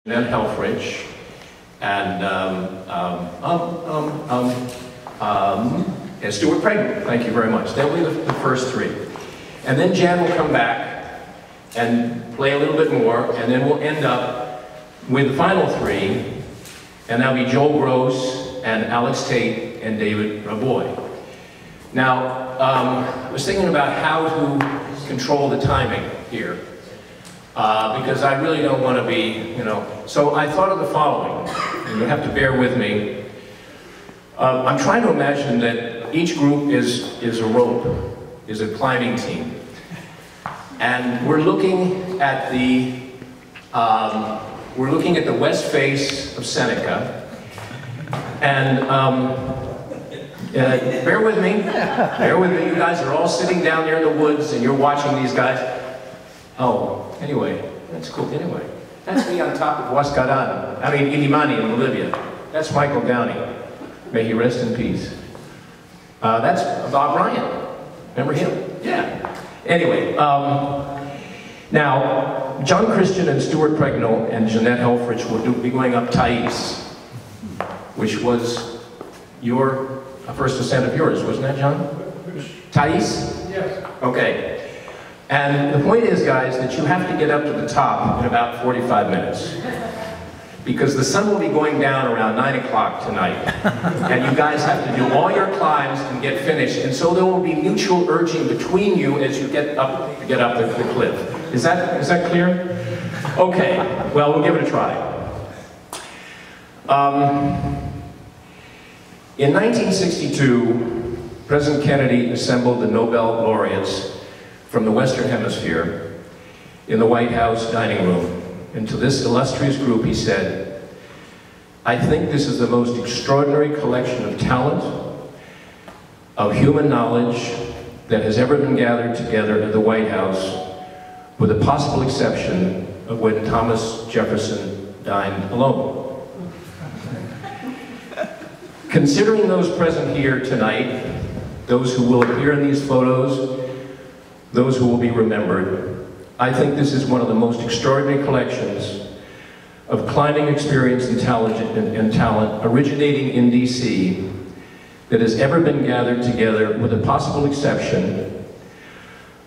Jeanette Helfrich, and and Stuart Craig. Thank you very much. They'll be the first three. And then Jan will come back and play a little bit more, and then we'll end up with the final three, and that'll be Joel Gross and Alex Tate and David Raboy. Now, I was thinking about how to control the timing here. Because I really don't want to be, so I thought of the following, and you'll have to bear with me. I'm trying to imagine that each group is a rope, is a climbing team. And we're looking at the west face of Seneca. And bear with me, you guys are all sitting down there in the woods and you're watching these guys. Oh, anyway, that's cool. Anyway, that's me on top of Huascarán. I mean, Illimani in Bolivia. That's Michael Downey. May he rest in peace. That's Bob Ryan. Remember him? Yeah. Anyway, now, John Christian and Stuart Pregnell and Jeanette Helfrich will be going up Thais, which was your first ascent of yours, wasn't that, John? Thais? Yes. Okay. And the point is, guys, that you have to get up to the top in about 45 minutes. Because the sun will be going down around 9 o'clock tonight. And you guys have to do all your climbs and get finished. And so there will be mutual urging between you as you get up the cliff. Is that clear? Okay, well, we'll give it a try. In 1962, President Kennedy assembled the Nobel laureates from the Western Hemisphere in the White House dining room. And to this illustrious group he said, "I think this is the most extraordinary collection of talent, of human knowledge that has ever been gathered together at the White House, with the possible exception of when Thomas Jefferson dined alone." Considering those present here tonight, those who will appear in these photos, those who will be remembered, I think this is one of the most extraordinary collections of climbing experience and talent originating in DC that has ever been gathered together, with the possible exception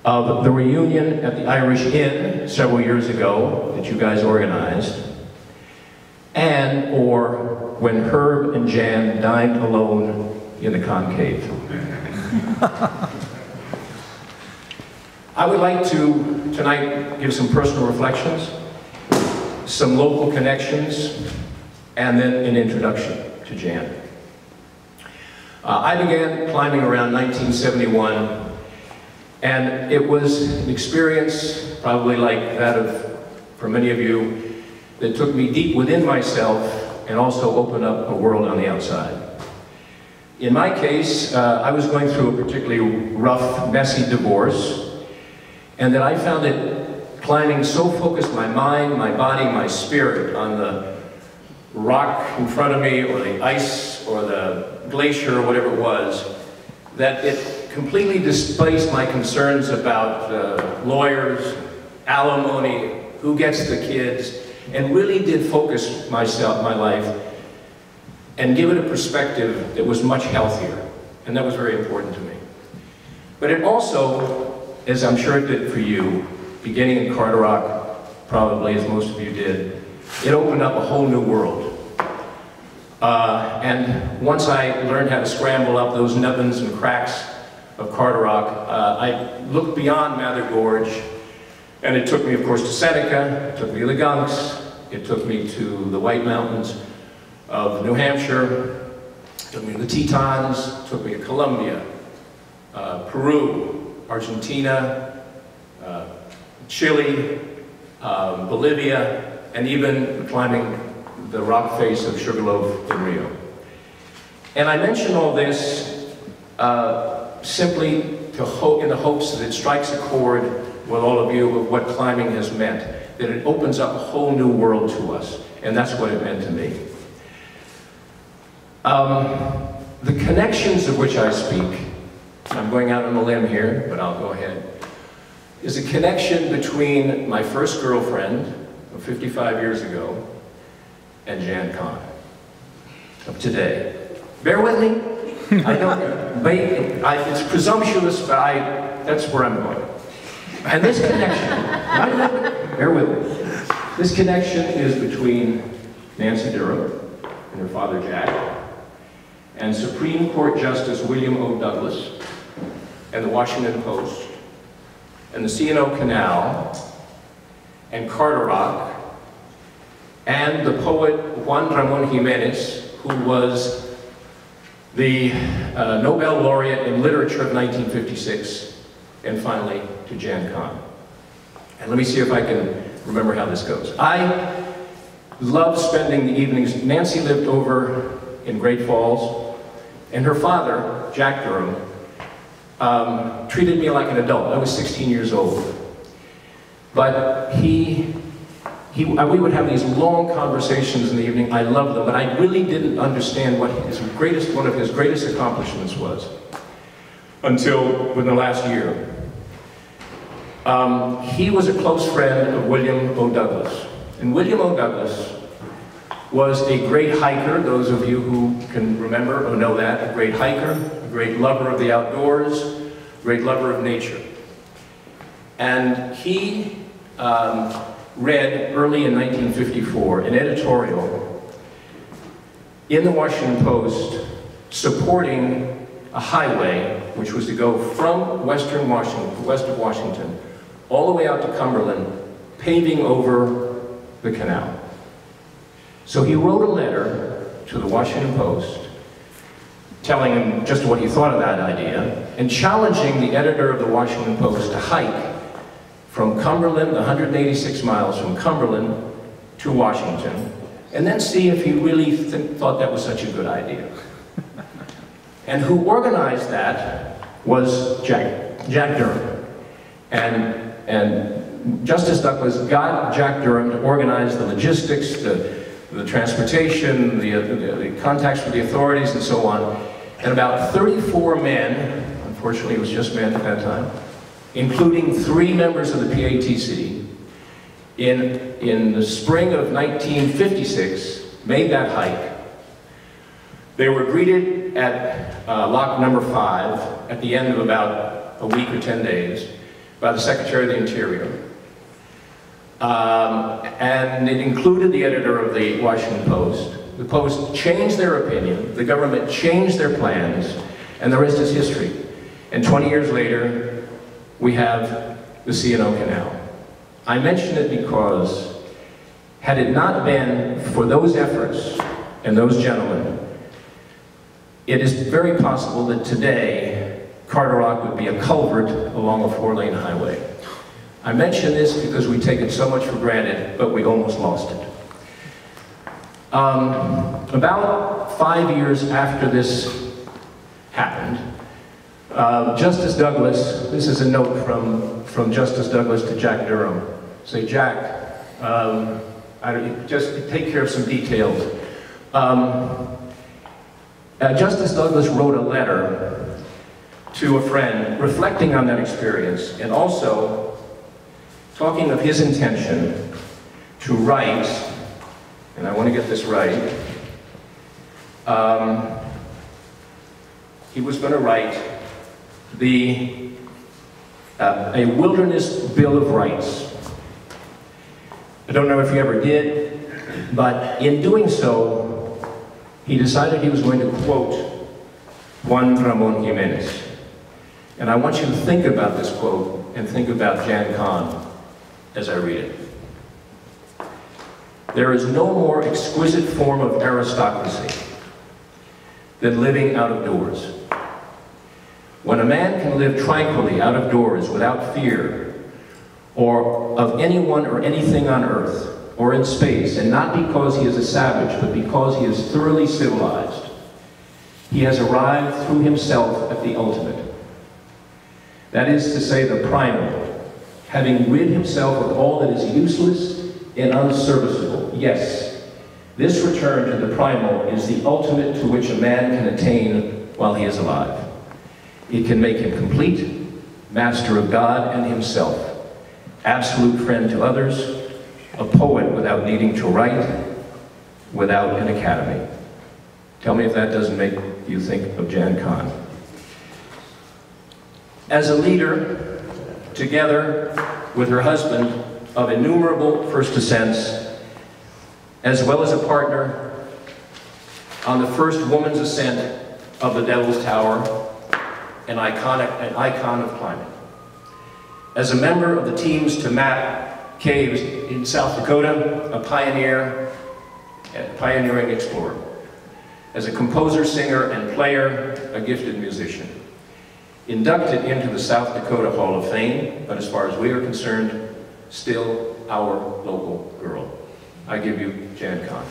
of the reunion at the Irish Inn several years ago that you guys organized, and or when Herb and Jan dined alone in the concave. I would like to, tonight, give some personal reflections, some local connections, and then an introduction to Jan. I began climbing around 1971, and it was an experience, probably like that of, for many of you, that took me deep within myself and also opened up a world on the outside. In my case, I was going through a particularly rough, messy divorce, and that I found that climbing so focused my mind, my body, my spirit on the rock in front of me, or the ice, or the glacier, or whatever it was, that it completely displaced my concerns about lawyers, alimony, who gets the kids, and really did focus my life and give it a perspective that was much healthier, and that was very important to me. But it also, as I'm sure it did for you, beginning in Carderock, probably as most of you did, it opened up a whole new world. And once I learned how to scramble up those nubbins and cracks of Carderock, I looked beyond Mather Gorge, and it took me, of course, to Seneca, it took me to the Gunks, it took me to the White Mountains of New Hampshire, it took me to the Tetons, it took me to Colombia, Peru, Argentina, Chile, Bolivia, and even climbing the rock face of Sugarloaf in Rio. And I mention all this simply in the hopes that it strikes a chord with all of you of what climbing has meant, that it opens up a whole new world to us, and that's what it meant to me. The connections of which I speak, I'm going out on a limb here, but I'll go ahead, is a connection between my first girlfriend of 55 years ago and Jan Conn of today. Bear with me. I don't, it's presumptuous, but that's where I'm going. And this connection, bear with me. This connection is between Nancy Durham and her father Jack, and Supreme Court Justice William O. Douglas, and the Washington Post, and the C&O Canal, and Carderock, and the poet Juan Ramon Jimenez, who was the Nobel laureate in literature of 1956, and finally to Jan Conn. And let me see if I can remember how this goes. I love spending the evenings. Nancy lived over in Great Falls, and her father, Jack Durham, treated me like an adult. I was 16 years old. But we would have these long conversations in the evening. I loved them, but I really didn't understand what one of his greatest accomplishments was until within the last year. He was a close friend of William O. Douglas. And William O. Douglas was a great hiker, those of you who can remember or know that, a great hiker, a great lover of the outdoors, a great lover of nature. And he read early in 1954 an editorial in the Washington Post supporting a highway which was to go from western Washington, west of Washington, all the way out to Cumberland, paving over the canal. So he wrote a letter to the Washington Post telling him just what he thought of that idea and challenging the editor of the Washington Post to hike from Cumberland, 186 miles from Cumberland to Washington, and then see if he really thought that was such a good idea. And who organized that was Jack Durham. And Justice Douglas got Jack Durham to organize the logistics, the transportation, the contacts with the authorities, and so on. And about 34 men, unfortunately it was just men at that time, including 3 members of the PATC, in the spring of 1956, made that hike. They were greeted at lock number 5 at the end of about a week or 10 days by the Secretary of the Interior. And it included the editor of the Washington Post. The Post changed their opinion, the government changed their plans, and the rest is history. And 20 years later, we have the C&O Canal. I mention it because, had it not been for those efforts and those gentlemen, it is very possible that today, Carderock would be a culvert along a 4-lane highway. I mention this because we take it so much for granted, but we almost lost it. About 5 years after this happened, Justice Douglas, this is a note from Justice Douglas to Jack Durham. Say, Jack, just take care of some details. Justice Douglas wrote a letter to a friend reflecting on that experience and also talking of his intention to write, and I want to get this right, he was going to write a wilderness Bill of Rights. I don't know if he ever did, but in doing so, he decided he was going to quote Juan Ramon Jimenez. And I want you to think about this quote and think about Jan Conn as I read it. There is no more exquisite form of aristocracy than living out of doors. When a man can live tranquilly out of doors without fear or of anyone or anything on earth or in space, and not because he is a savage, but because he is thoroughly civilized, he has arrived through himself at the ultimate. That is to say, the primal, having rid himself of all that is useless and unserviceable. Yes, this return to the primal is the ultimate to which a man can attain while he is alive. It can make him complete, master of God and himself, absolute friend to others, a poet without needing to write, without an academy. Tell me if that doesn't make you think of Jan Conn. As a leader, together with her husband, of innumerable first ascents, as well as a partner on the first woman's ascent of the Devil's Tower, an icon of climbing. As a member of the teams to map caves in South Dakota, a pioneering explorer. As a composer, singer, and player, a gifted musician. Inducted into the South Dakota Hall of Fame, but as far as we are concerned, still our local girl. I give you Jan Conn.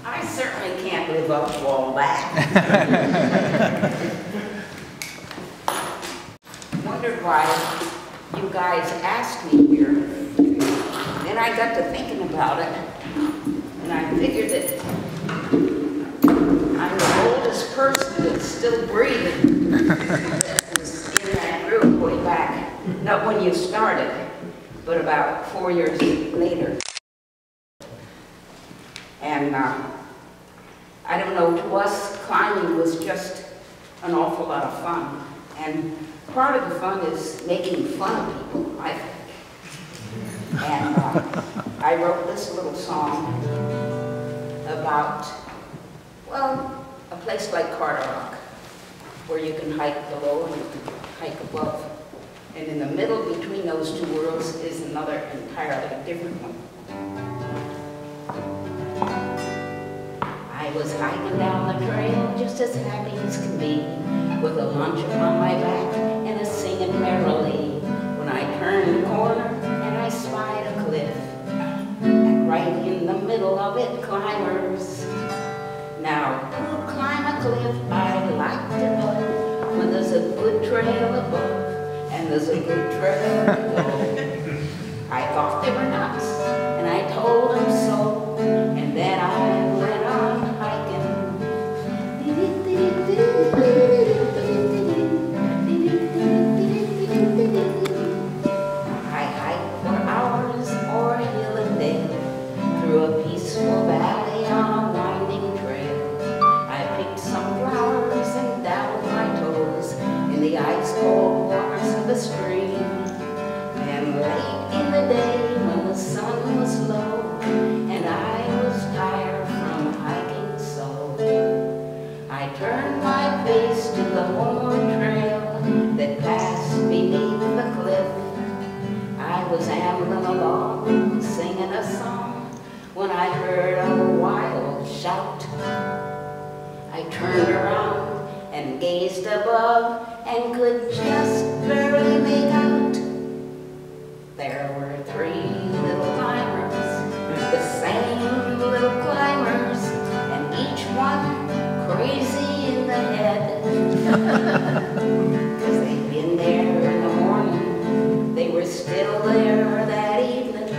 I certainly can't live up to all that. Wondered why you guys asked me here. Then I got to thinking about it, and I figured that I'm the oldest person that's still breathing that was in that group way back. Not when you started, but about 4 years later. And I don't know, to us, climbing was just an awful lot of fun. And part of the fun is making fun of people, I think. And I wrote this little song about, well, a place like Carter Rock, where you can hike below and you can hike above. And in the middle between those two worlds is another entirely different one. I was hiking down the trail just as happy as can be, with a lunch upon my back and a singing merrily, when I turned the corner and I spied a cliff, and right in the middle of it, climbers. Now, who'd climb a cliff? I'd like to know, when there's a good trail above and there's a good trail below. I thought they were nuts, and I told them so, and then I went on hiking. I hiked for hours o'er hill and dale, through a peaceful valley on a winding trail. I picked some flowers and dabbled my toes in the ice-cold waters of the stream. And late in the day, when the sun was low, and I was tired from hiking so, I turned my face to the homeward trail that passed beneath the cliff. I was ambling along, singing a song, when I heard a wild shout. I turned around and gazed above and could just barely make out. There were 3 little climbers, the same little climbers, and each one crazy in the head. 'Cause they'd been there in the morning, they were still there that evening,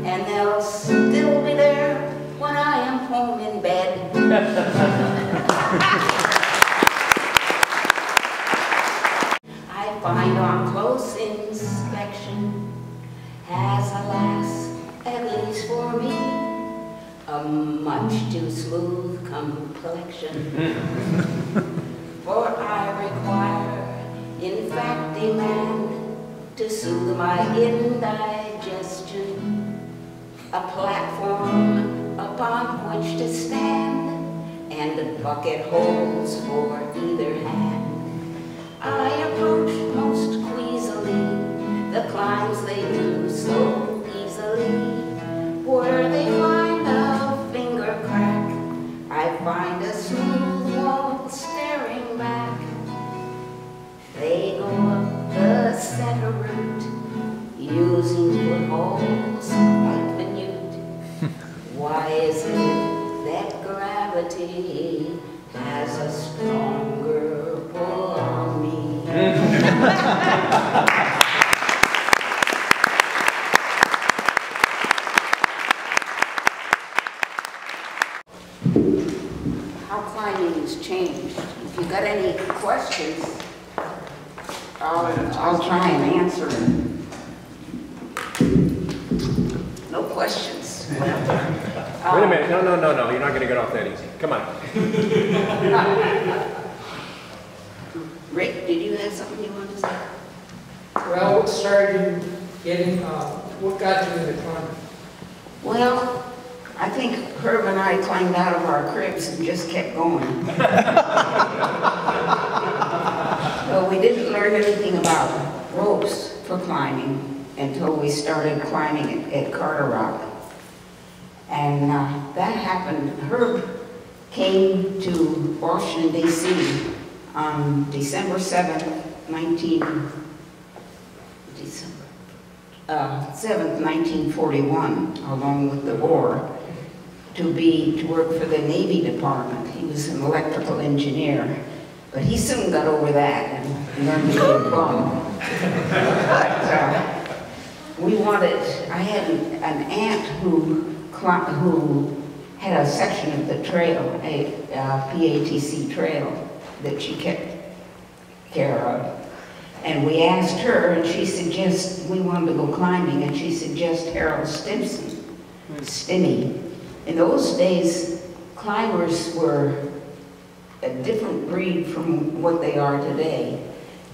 and they'll still be there when I am home in bed. I find on close inspection, has alas, at least for me, a much too smooth complexion. For I require, in fact demand, to soothe my indigestion, a platform upon which to stand, and bucket holes for either hand. I approach most queasily the climbs they do so easily. Where they find a finger crack, I find a smooth wall staring back. They go up the center route, using footholds quite minute. Why is it that gravity has a stronger pull on me? got any questions, I'll try and answer them. No questions. Wait a minute. No. You're not going to get off that easy. Come on. Rick, did you have something you wanted to say? Well, what started getting, what got you into climbing? Well, I think Herb and I climbed out of our cribs and just kept going. Well, we didn't learn anything about ropes for climbing until we started climbing at Carter Rock. And that happened. Herb came to Washington, D.C. on December 7th, 1941, along with the war, to work for the Navy Department. He was an electrical engineer, but he soon got over that and learned to be a bum. But I had an aunt who had a section of the trail, a PATC trail that she kept care of. And we asked her, and she suggested, we wanted to go climbing, and she suggested Harold Stimmy. In those days, climbers were a different breed from what they are today.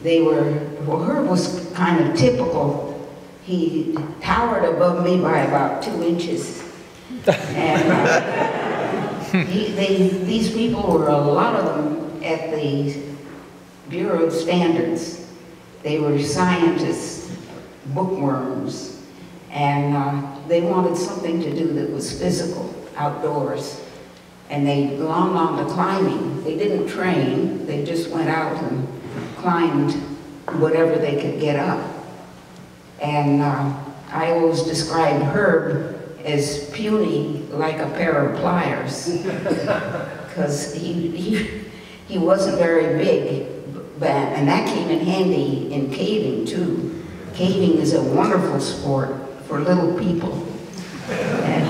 Herb was kind of typical. He towered above me by about 2 inches. And these people were, a lot of them, at the Bureau of Standards. They were scientists, bookworms, and they wanted something to do that was physical, outdoors. And they belonged on to climbing. They didn't train, they just went out and climbed whatever they could get up. And I always described Herb as puny like a pair of pliers, because he wasn't very big. And that came in handy in caving too. Caving is a wonderful sport for little people. And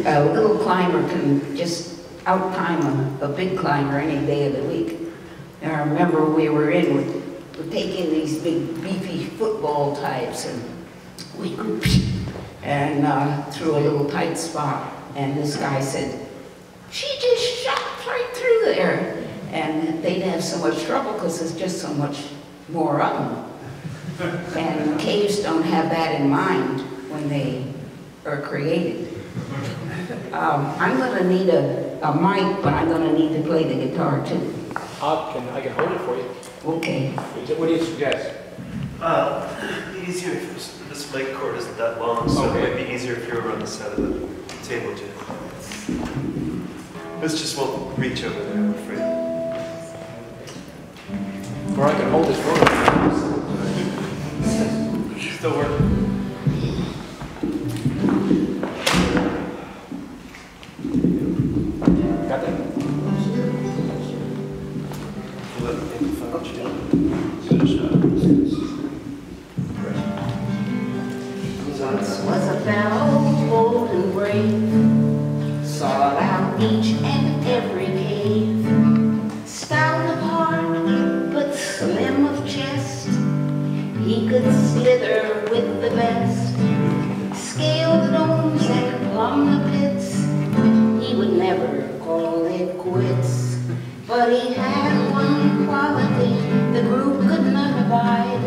a little climber can just out-climb a big climber any day of the week. And I remember we were taking these big beefy football types, and we would through a little tight spot. And this guy said, "She just shot right through there." And they'd have so much trouble because there's just so much more of them. And caves don't have that in mind when they are created. I'm going to need a mic, but I'm going to need to play the guitar too. I can hold it for you. Okay. What do you suggest? It'd be easier if this mic cord isn't that long, so it might be easier if you were on the side of the table, Jim. This just won't reach over there, I'm afraid. Or I can hold this for you. Still working. Got that? Once was a fellow bold and brave, sought out each and every cave, stout of heart but slim of chest. He could slither with the best, scale the domes and plumb the pits. He would never call it quits, but he had one quality the group could not abide.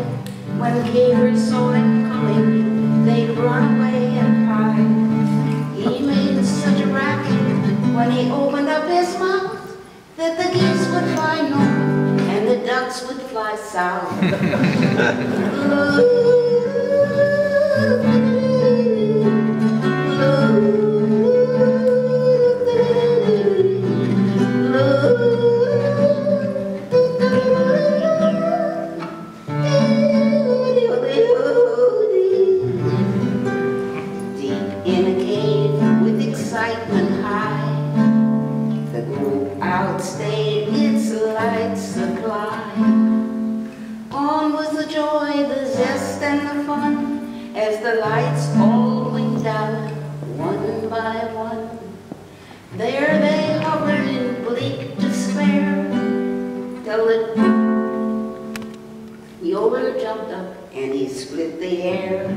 When cavers saw him coming, they'd run away and hide. He made such a racket when he opened up his mouth that the geese would fly north and the ducks would fly south. Outstayed its light supply. On was the joy, the zest, and the fun, as the lights all winked out, one by one. There they hovered in bleak despair, till till it yodeler jumped up and he split the air.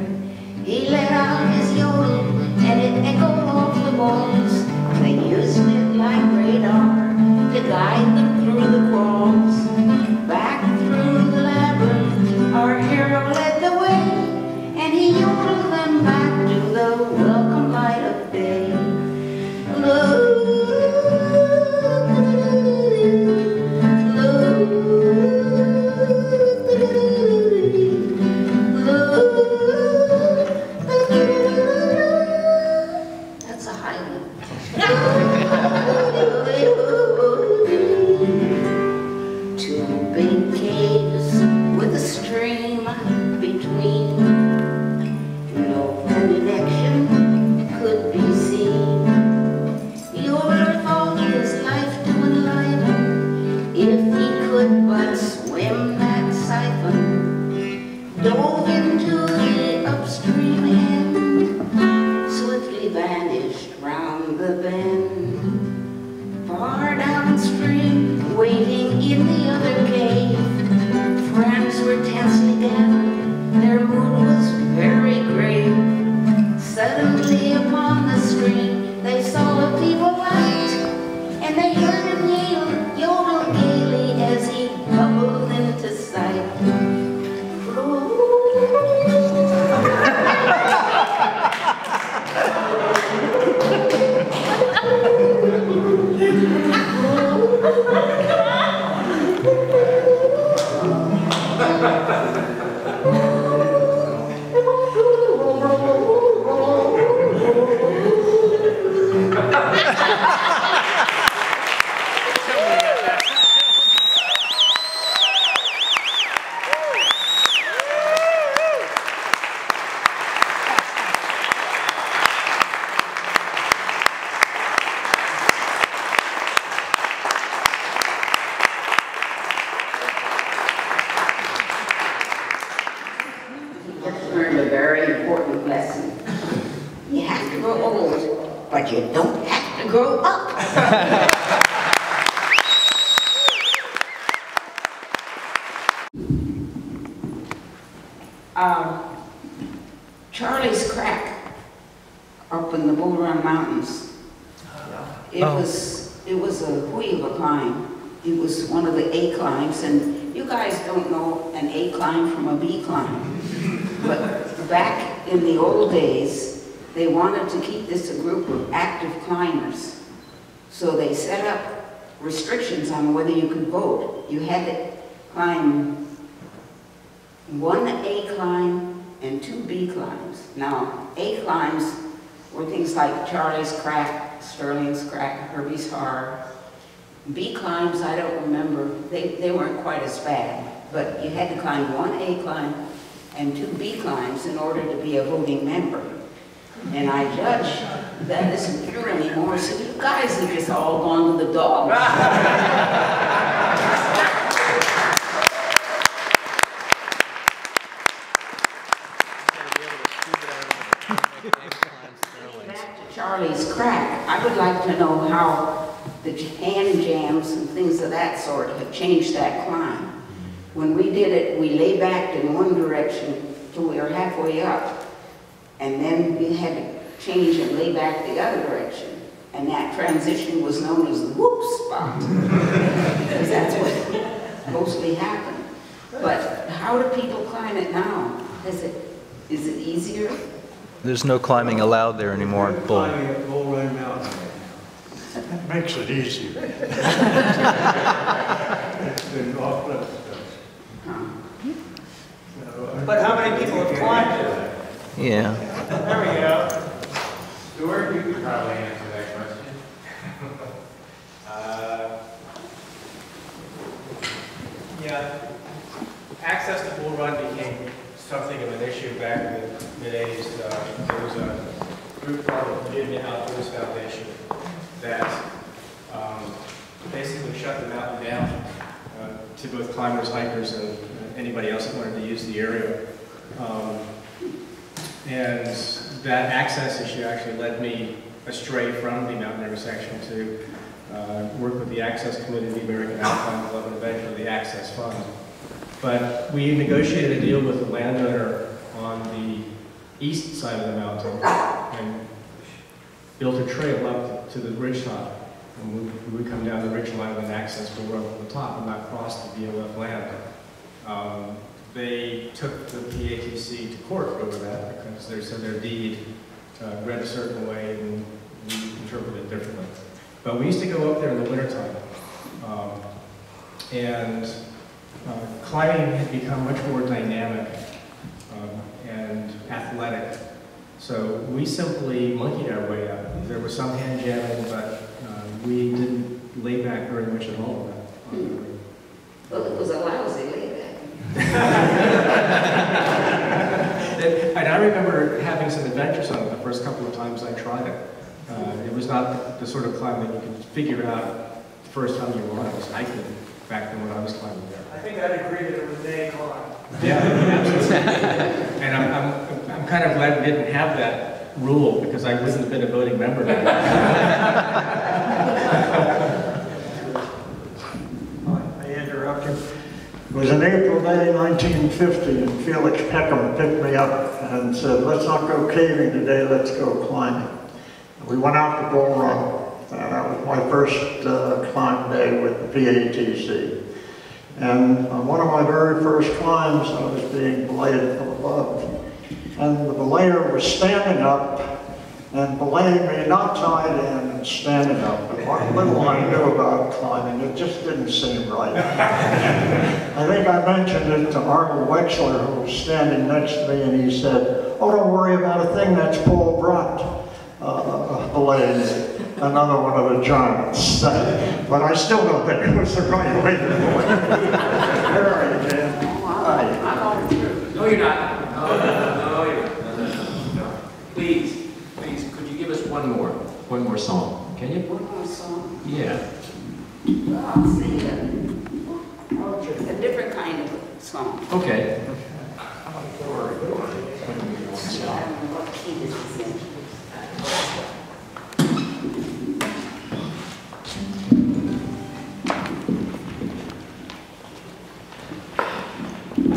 He let out his yodel and it echoed off the walls. They used it like radar to guide them through the crawls. Back through the labyrinth, our hero led the way, and he yodeled them back to the welcome light of day. That's a Highland. Two big caves with a stream between. No connection could be seen. Yodeler thought his life to enliven if he could but swim that siphon. Dove into the upstream end, swiftly vanished round the bend. Far downstream, waiting in the other cave, friends were tensely gathered, their mood was very grave. Suddenly upon the stream, they saw a feeble light, and they heard him yodel gaily as he bubbled into sight. Learned a very important lesson. You have to grow old, but you don't have to grow up. Charlie's Crack up in the Bull Run Mountains. It was a wheel of a climb. It was one of the A climbs, and you guys don't know an A climb from a B climb. But back in the old days, they wanted to keep this a group of active climbers. So they set up restrictions on whether you could vote. You had to climb one A climb and two B climbs. Now, A climbs were things like Charlie's Crack, Sterling's Crack, Herbie's Har. B climbs, I don't remember. They weren't quite as bad. But you had to climb one A climb and two B climbs in order to be a voting member. And I judge that isn't true anymore, so you guys have just all gone to the dogs. Back to Charlie's Crack, I would like to know how the hand jams and things of that sort have changed that climb. When we did it, we lay back in one direction till we were halfway up, and then we had to change and lay back the other direction. And that transition was known as the whoop spot, because that's what mostly happened. But how do people climb it now? Is it easier? There's no climbing allowed there anymore. We're climbing at Bull Run Mountain. That makes it easier. It's been off limits. But how many people have climbed it? Yeah. There we go. Stuart, you could probably answer that question. Yeah, access to Bull Run became something of an issue back in the mid-80s. There was a group called the Virginia Outdoors Foundation that basically shut the mountain down to both climbers, hikers, and anybody else that wanted to use the area. And that access issue actually led me astray from the Mountaineering Section to worked with the Access Committee of the American Alpine Club and eventually the Access Fund. But we negotiated a deal with the landowner on the east side of the mountain and built a trail up to the ridgetop. And we would come down the ridgeline with an access door up on the top and not cross the BOF land. They took the PATC to court over that because they said their deed read a certain way and we interpreted it differently. But we used to go up there in the wintertime. Climbing had become much more dynamic and athletic. So we simply monkeyed our way up. There was some hand jamming, but we didn't lay back very much at all. Well, it was a lousy layback. And I remember having some adventures on it the first couple of times I tried it. It was not the sort of climb that you could figure out the first time you were on it. I was hiking back then when I was climbing there. I think I'd agree that it was day climb. Yeah, absolutely. And I'm kind of glad we didn't have that rule because I wouldn't have been a voting member now. I interrupt you. It was in April, May 1950, and Felix Peckham picked me up and said, let's not go caving today, let's go climbing. We went out to Bull Run. That was my first climb day with the PATC. And on one of my very first climbs, I was being belayed from above. And the belayer was standing up and belaying me, not tied in and standing up. But what little I knew about climbing, it just didn't seem right. I think I mentioned it to Arnold Wexler, who was standing next to me, and he said, oh, don't worry about a thing, that's Paul Brunt belaying me. Another one of the giants. But I still don't think it was the right way to do it. Where are you, Dan? Hi. No, you're not. No, you're not. No. Please, could you give us one more song? Can you? One more song? Yeah. Well, I'll sing a different kind of song. Okay. I don't know what key this is in.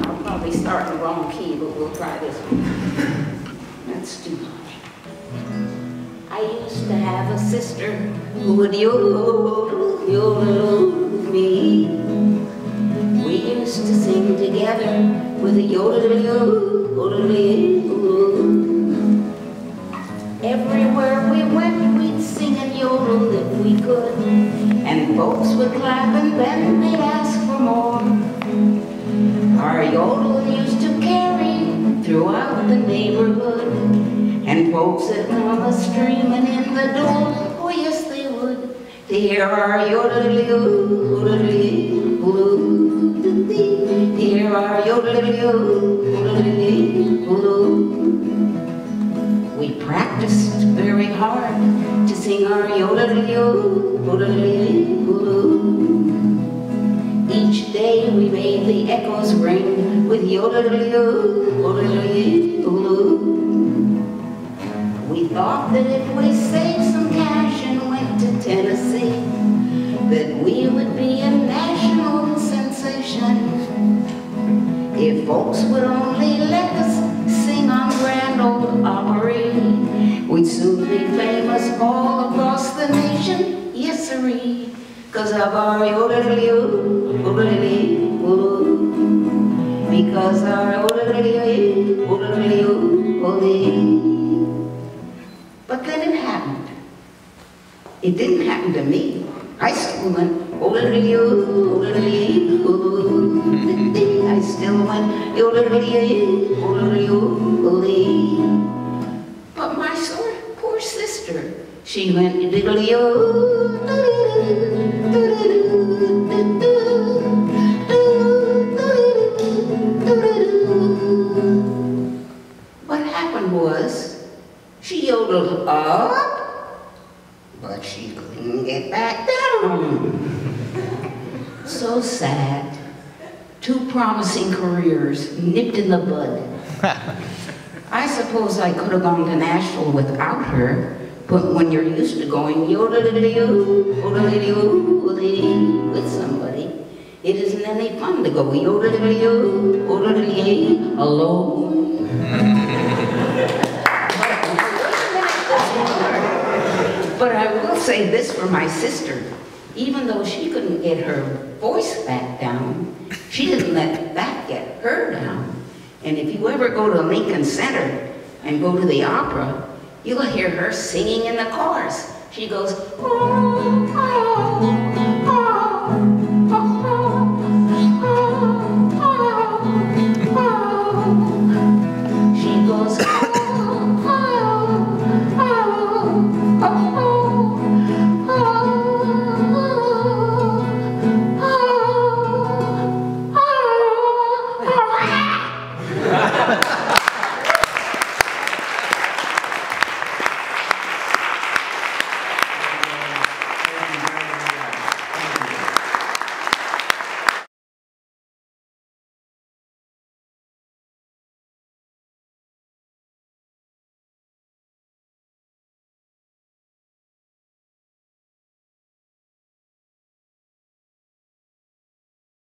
I'll probably start in the wrong key, but we'll try this one. That's too much. I used to have a sister who would yodel, yodel me. We used to sing together with a yodel, yodel, yodel. Everywhere we went, we'd sing and yodel if we could. And folks would clap and then they'd ask for more. Our yodel used to carry throughout the neighborhood. And folks would come a-streaming in the door. Oh yes, they would. To hear our yodel, yodel, yodel. To hear our yodel, yodel, yodel. We practiced very hard to sing our yodel, yodel, yodel. Each day we made the echoes ring with yodel, yodel, yodel. We thought that if we saved some cash and went to Tennessee, that we would be a national sensation. If folks would only let us sing on Grand Ole Opry, we'd soon be famous all across the nation, yes sirree, 'cause of our yodel, yodel, yodel. Because our yodel, yodel, yodel. But then it happened. It didn't happen to me. I still went, yodel, yodel, yodel. I still went, yodel, yodel, yodel. But my poor sister, she went, diddle, yodel. What happened was, she yodeled up, but she couldn't get back down. So sad. 2 promising careers nipped in the bud. I suppose I could have gone to Nashville without her, But when you're used to going yo-da-da-da-yo, oh-da-da-da-yo, with somebody, it isn't any fun to go yo-da-da-da-yo, oh-da-da-da-yo, alone. But I will say this for my sister. Even though she couldn't get her voice back down, she didn't let that get her down. And if you ever go to Lincoln Center and go to the opera, you'll hear her singing in the chorus. She goes, oh, oh,